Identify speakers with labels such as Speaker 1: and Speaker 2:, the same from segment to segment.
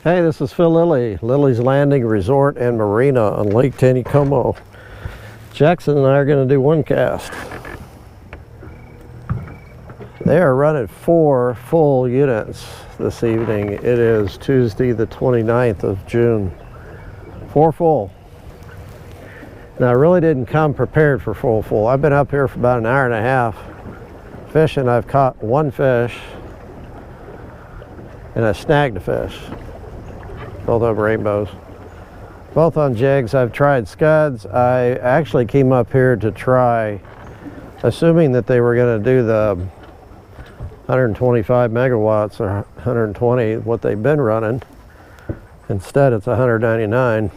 Speaker 1: Hey, this is Phil Lilley, Lilley's Landing Resort and Marina on Lake Taneycomo. Jackson and I are going to do one cast. They are running 4 full units this evening. It is Tuesday the 29th of June. 4 full. Now I really didn't come prepared for full. I've been up here for about an hour and a half fishing. I've caught 1 fish and I snagged a fish. Both of them rainbows. Both on jigs. I've tried scuds. I actually came up here to try, assuming that they were going to do the 125 megawatts or 120, what they've been running. Instead, it's 199.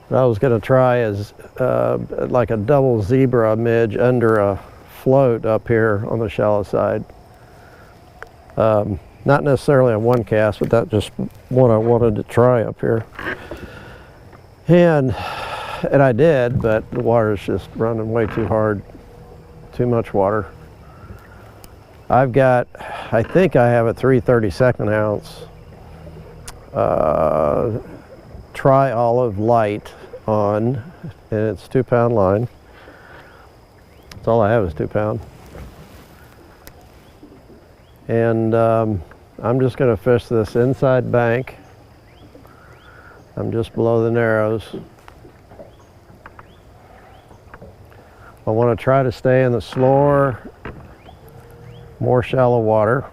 Speaker 1: What I was going to try is like a double zebra midge under a float up here on the shallow side. Not necessarily a one cast, but that's just what I wanted to try up here. And I did, but the water's just running way too hard. Too much water. I've got, I think I have a 3/32 ounce tri-olive light on, and it's 2-pound line. That's all I have is 2 pound. And I'm just going to fish this inside bank. I'm just below the narrows. I want to try to stay in the slower, more shallow water.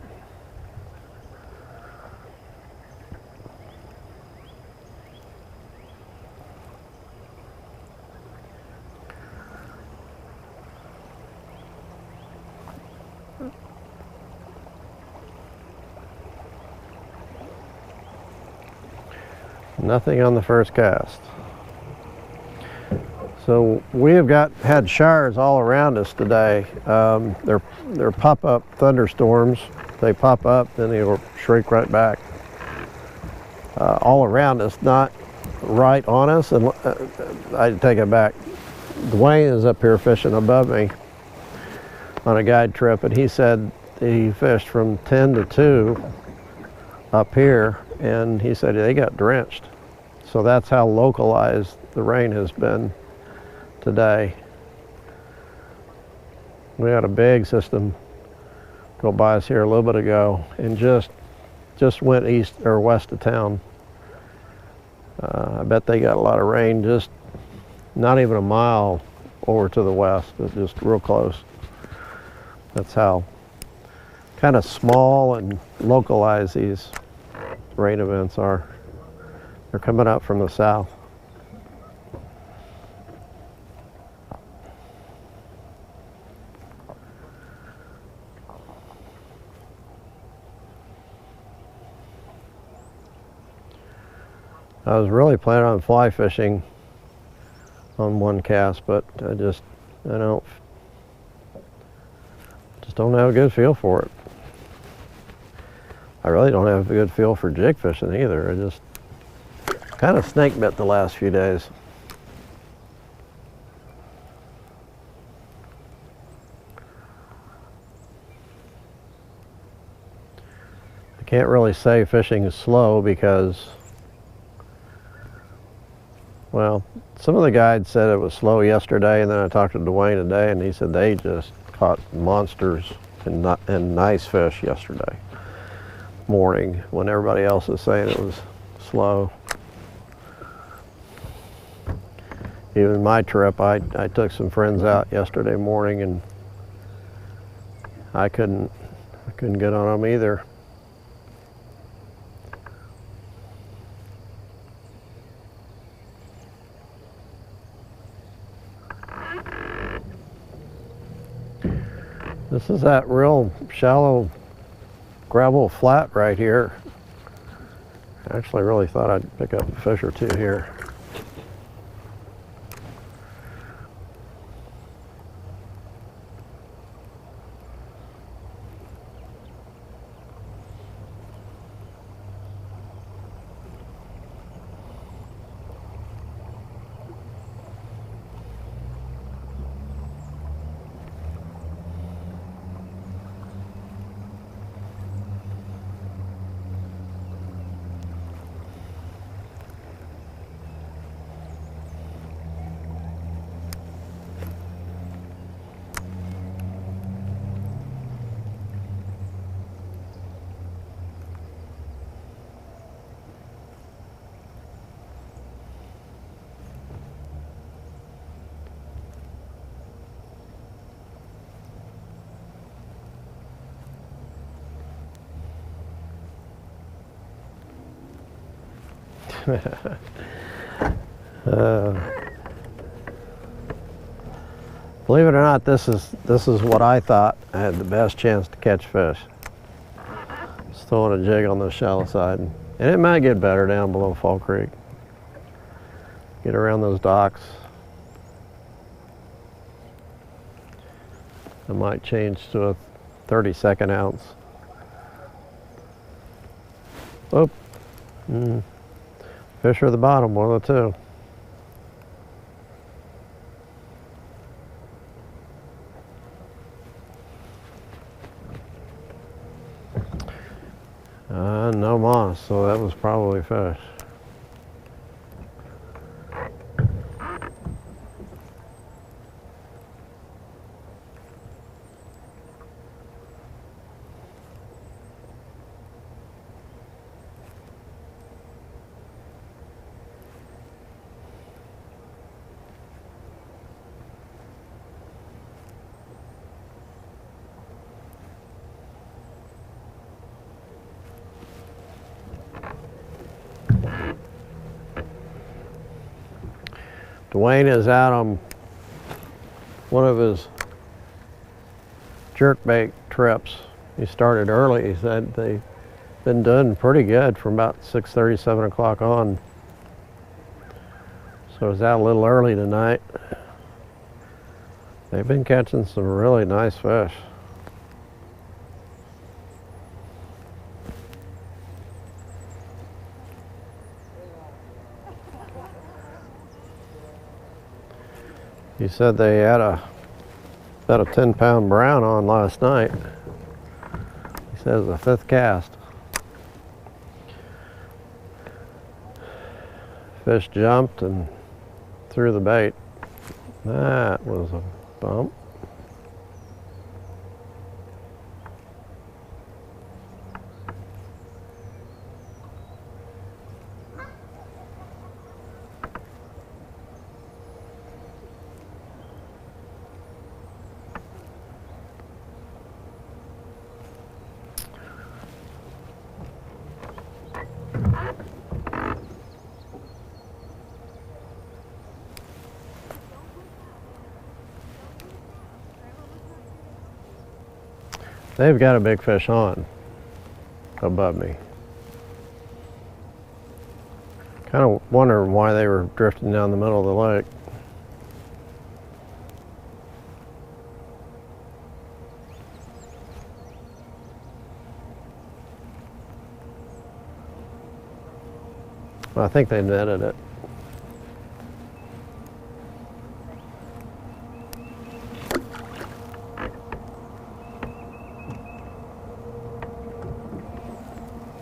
Speaker 1: Nothing on the first cast. So we have had showers all around us today. They're pop-up thunderstorms. They pop up, then they'll shrink right back. All around us, not right on us. And I take it back. Dwayne is up here fishing above me on a guide trip, and he said he fished from 10 to 2 up here, and he said they got drenched. So that's how localized the rain has been today. We had a big system go by us here a little bit ago and just went east or west of town. I bet they got a lot of rain, just not even a mile over to the west, but just real close. That's how kind of small and localized these rain events are. They're coming up from the south. I was really planning on fly fishing on one cast, but I just don't have a good feel for it. I really don't have a good feel for jig fishing either. I just kind of snake bit the last few days. I can't really say fishing is slow because, well, some of the guides said it was slow yesterday, and then I talked to Dwayne today, and he said they just caught monsters and nice fish yesterday morning when everybody else is saying it was slow. Even my trip, I took some friends out yesterday morning, and I couldn't get on them either. This is that real shallow gravel flat right here. I actually really thought I'd pick up a fish or two here. Believe it or not, this is what I thought I had the best chance to catch fish. Just throwing a jig on the shallow side. And it might get better down below Fall Creek. Get around those docks. I might change to a 32nd ounce. Oop. Fish are at the bottom, one of the two. No moss, so that was probably fish. Dwayne is out on one of his jerkbait trips. He started early. He said they've been doing pretty good from about 6:30, 7 o'clock on. So he's out a little early tonight. They've been catching some really nice fish. He said they had about a 10-pound brown on last night. He says the 5th cast. Fish jumped and threw the bait. That was a bump. They've got a big fish on above me. Kind of wondering why they were drifting down the middle of the lake. Well, I think they netted it.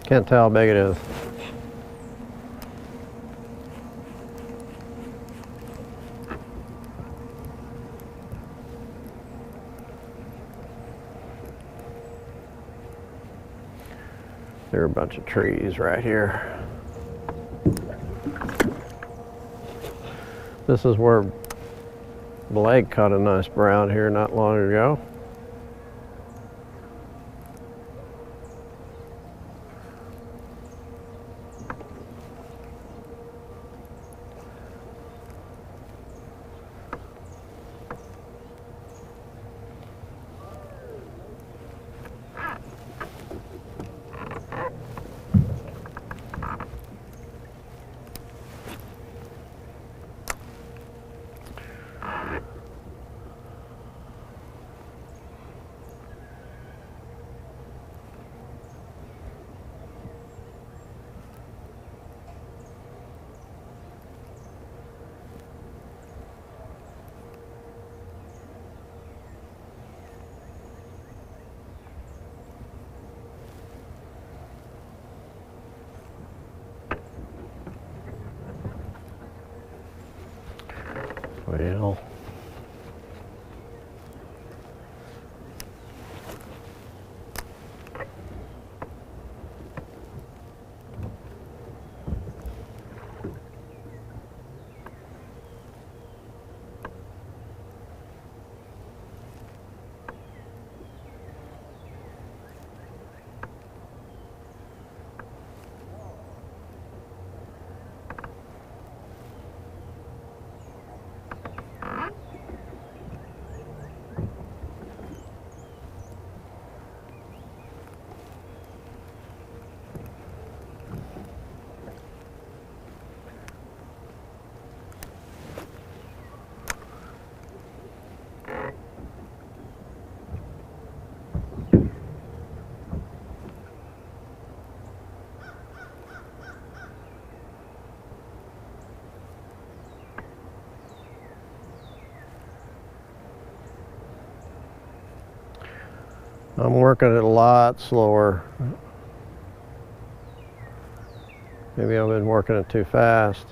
Speaker 1: Can't tell how big it is. There are a bunch of trees right here. This is where Blake caught a nice brown here not long ago. Well, I'm working it a lot slower. Maybe I've been working it too fast.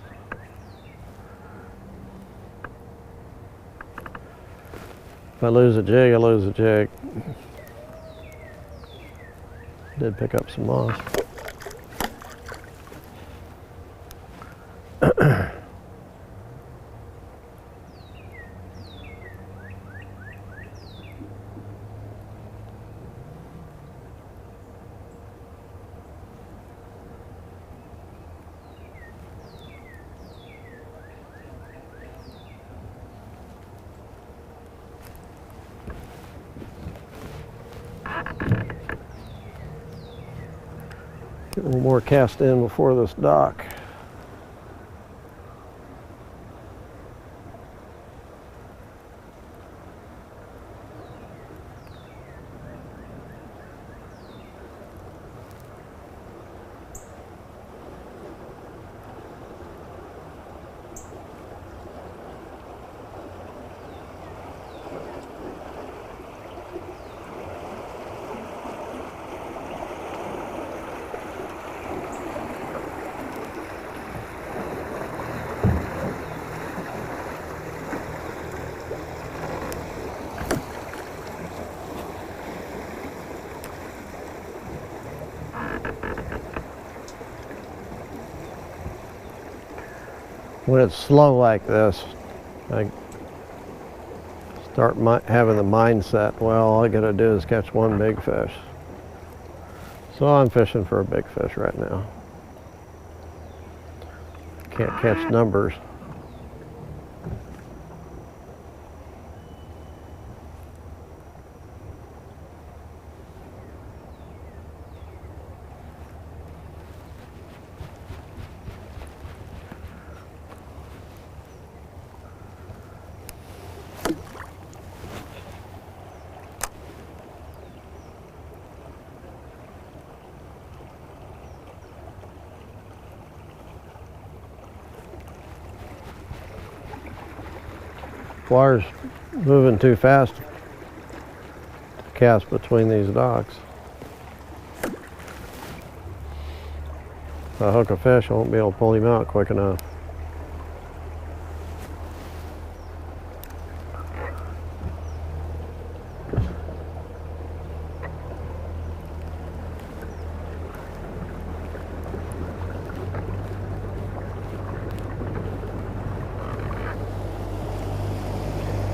Speaker 1: If I lose a jig, I lose a jig. Did pick up some moss. Get a little more cast in before this dock. When it's slow like this, I start having the mindset, well, all I gotta do is catch one big fish. So I'm fishing for a big fish right now. Can't catch numbers. Water's moving too fast to cast between these docks. If I hook a fish, I won't be able to pull him out quick enough.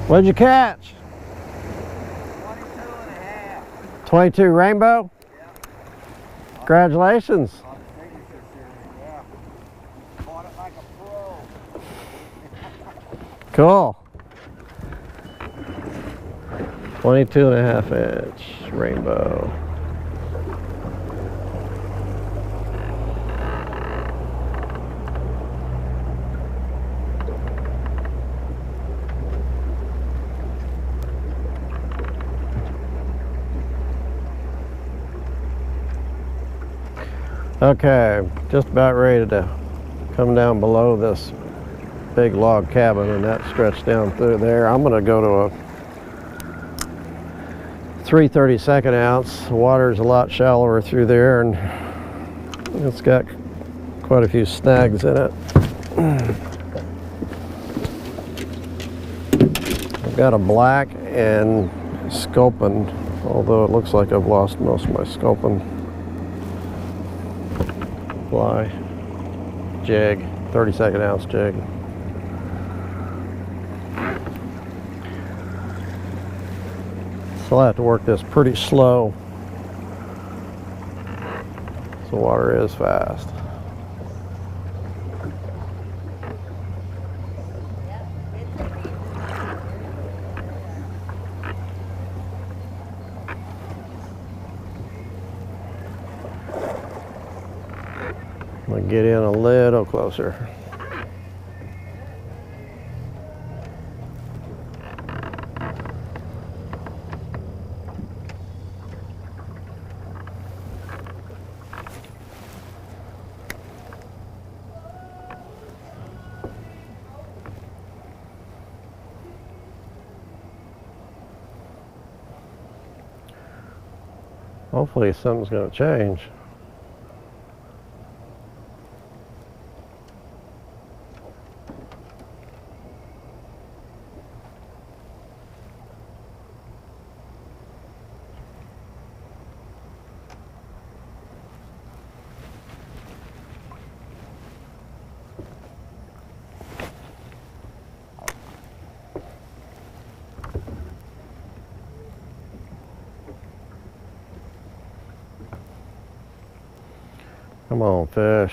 Speaker 1: What'd you catch? 22.5. 22 rainbow?
Speaker 2: Yeah.
Speaker 1: Congratulations.
Speaker 2: Yeah. Caught it like a pro.
Speaker 1: Cool. 22.5-inch rainbow. Okay, just about ready to come down below this big log cabin, and that stretched down through there. I'm going to go to a 3/32 ounce. The water's a lot shallower through there, and it's got quite a few snags in it. I've got a black and sculpin, although it looks like I've lost most of my sculpin. Fly jig, 32nd ounce jig. So I'll have to work this pretty slow. The water is fast. I'm going to get in a little closer. Hopefully something's going to change. Come on, fish.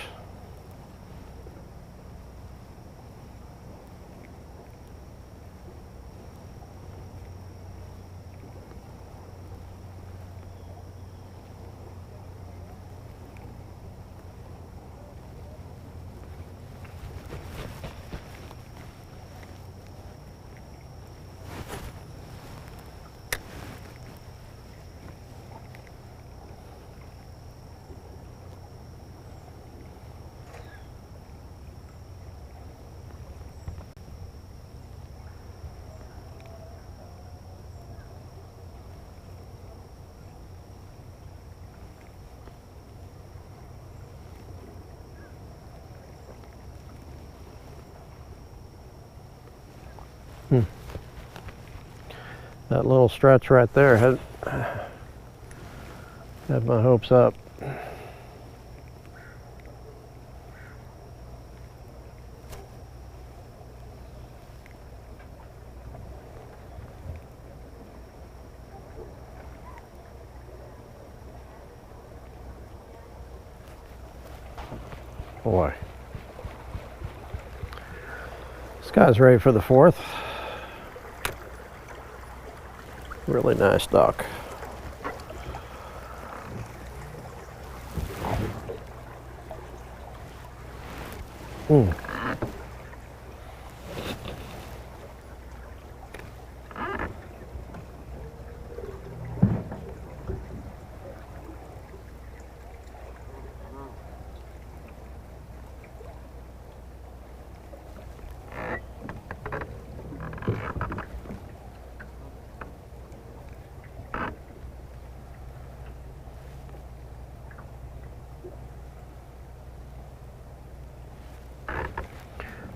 Speaker 1: That little stretch right there had my hopes up. Boy, this guy's ready for the fourth. Really nice duck.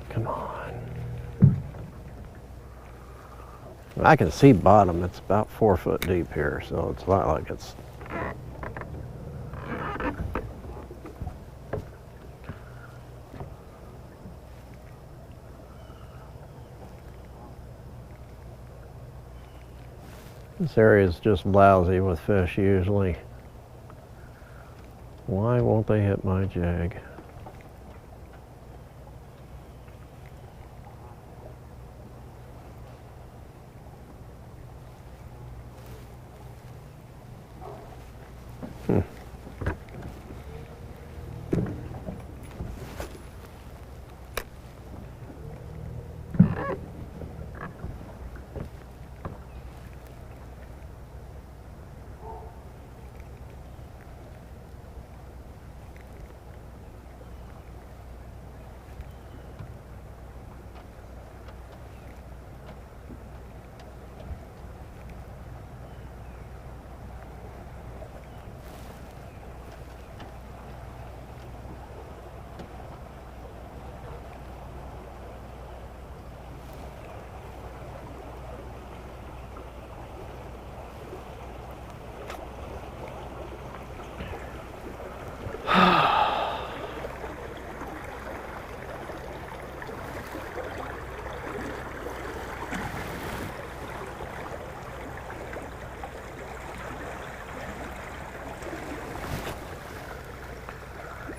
Speaker 1: Come on. I can see bottom. It's about 4 foot deep here, so it's not like it's... This area is just lousy with fish usually. Why won't they hit my jig?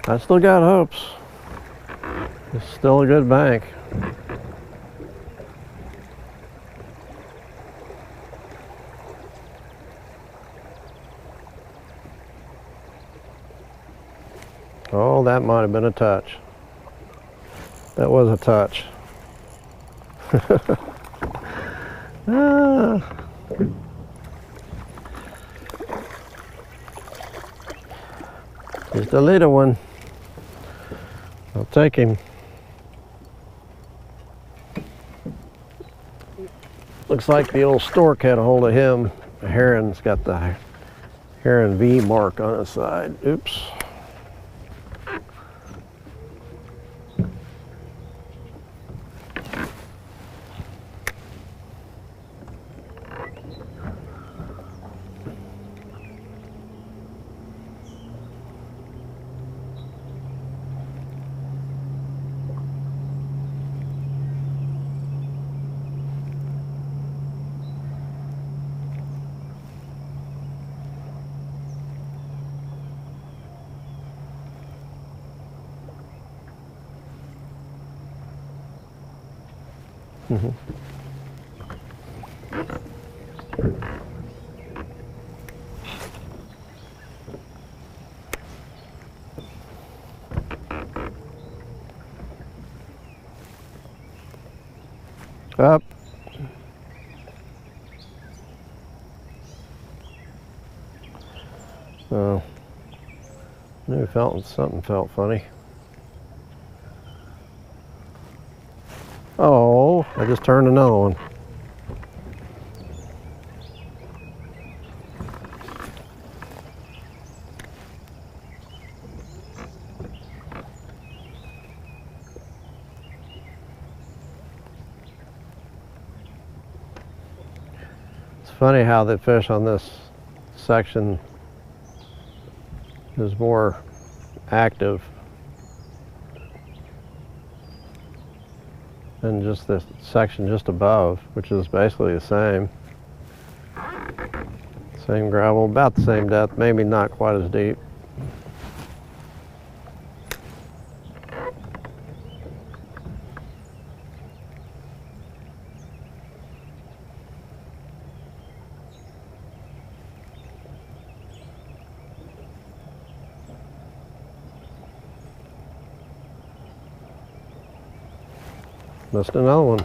Speaker 1: I still got hopes. It's still a good bank. Oh, that might have been a touch. That was a touch. Ah. Just a little one. I'll take him. Looks like the old stork had a hold of him. The heron's got the Heron V mark on the side. Oops. Up. Oh, something felt funny. Oh, I just turned another one. It's funny how the fish on this section is more active than just this section just above, which is basically the same. Same gravel, about the same depth, maybe not quite as deep. Missed another one.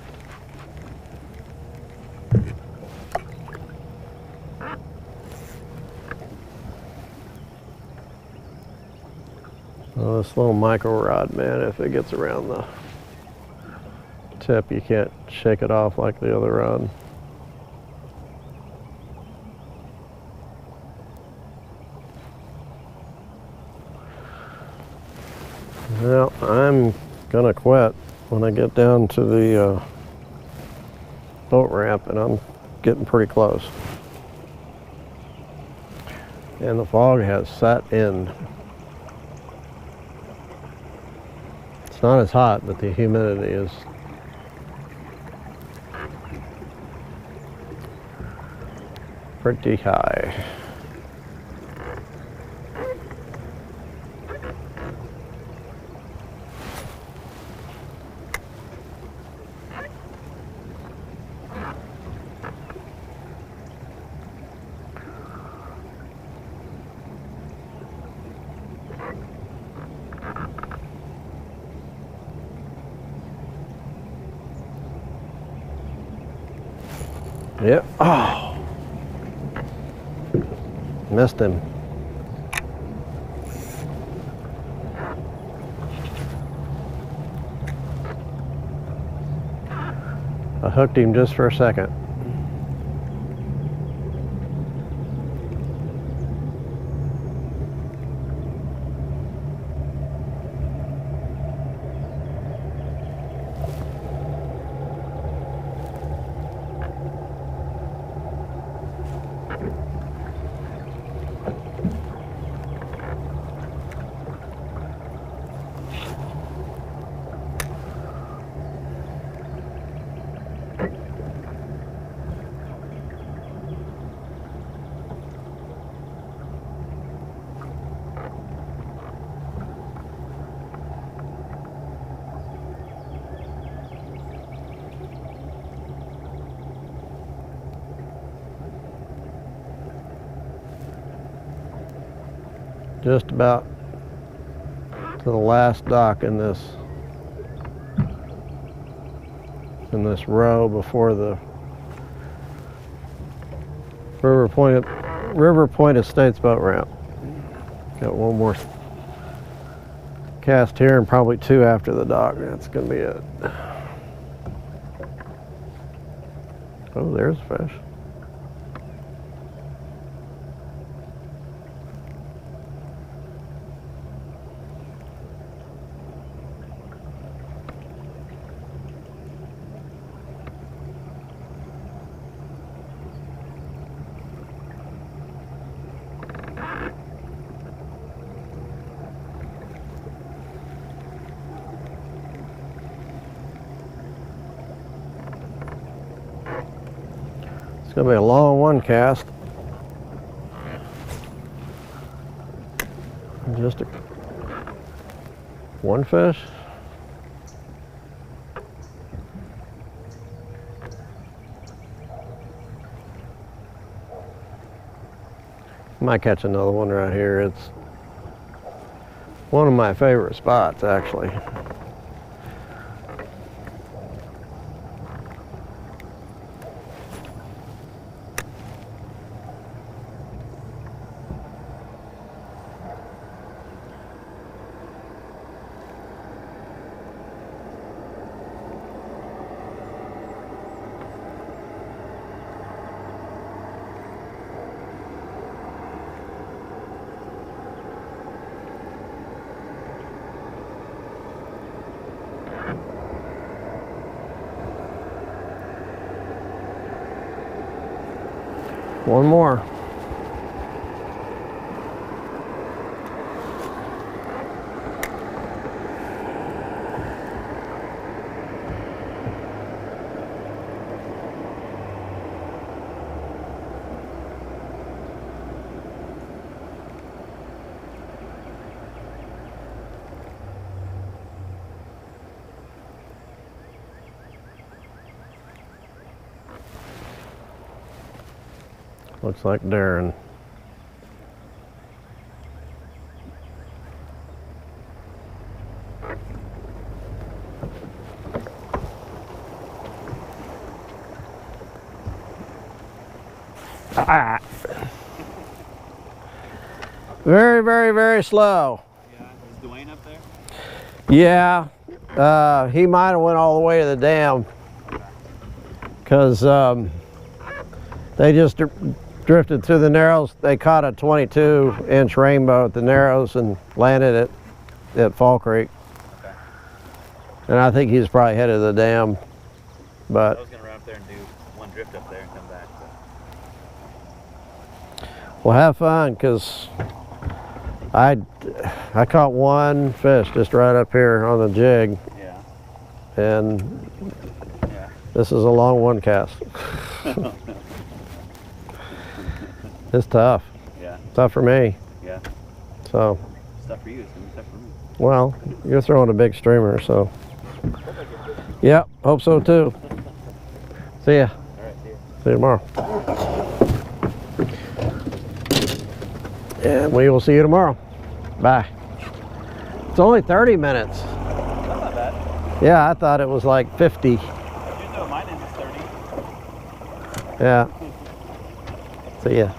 Speaker 1: Oh, this little micro rod, man, if it gets around the tip, you can't shake it off like the other rod. Well, I'm gonna quit when I get down to the boat ramp, and I'm getting pretty close. And the fog has set in. It's not as hot, but the humidity is pretty high. Yep. Oh, missed him. I hooked him just for a second. Just about to the last dock in this row before the River Point Estates boat ramp. Got one more cast here and probably two after the dock. That's gonna be it. Oh, there's a fish. gonna be a long one cast. Just one fish. Might catch another one right here. It's one of my favorite spots, actually. One more. Looks like Darren. Ah. Very, very, very slow.
Speaker 2: Yeah, is Dwayne up there?
Speaker 1: Yeah, he might have went all the way to the dam because they just drifted through the Narrows. They caught a 22-inch rainbow at the Narrows and landed at Fall Creek.
Speaker 2: Okay.
Speaker 1: And I think he's probably headed to the dam. But
Speaker 2: I was going to run up there and do one drift up there and come back. But...
Speaker 1: Well, have fun, because I caught one fish just right up here on the jig.
Speaker 2: Yeah.
Speaker 1: And
Speaker 2: yeah.
Speaker 1: This is a long one cast. It's tough.
Speaker 2: Yeah.
Speaker 1: Tough for me.
Speaker 2: Yeah.
Speaker 1: So.
Speaker 2: It's tough for you. It's going to be tough for me.
Speaker 1: Well, you're throwing a big streamer, so. Yep, hope so too. See ya.
Speaker 2: All right, see you.
Speaker 1: See you tomorrow. And we will see you tomorrow. Bye. It's only 30 minutes.
Speaker 2: That's not bad.
Speaker 1: Yeah, I thought it was like 50.
Speaker 2: You know mine is 30.
Speaker 1: Yeah. See ya.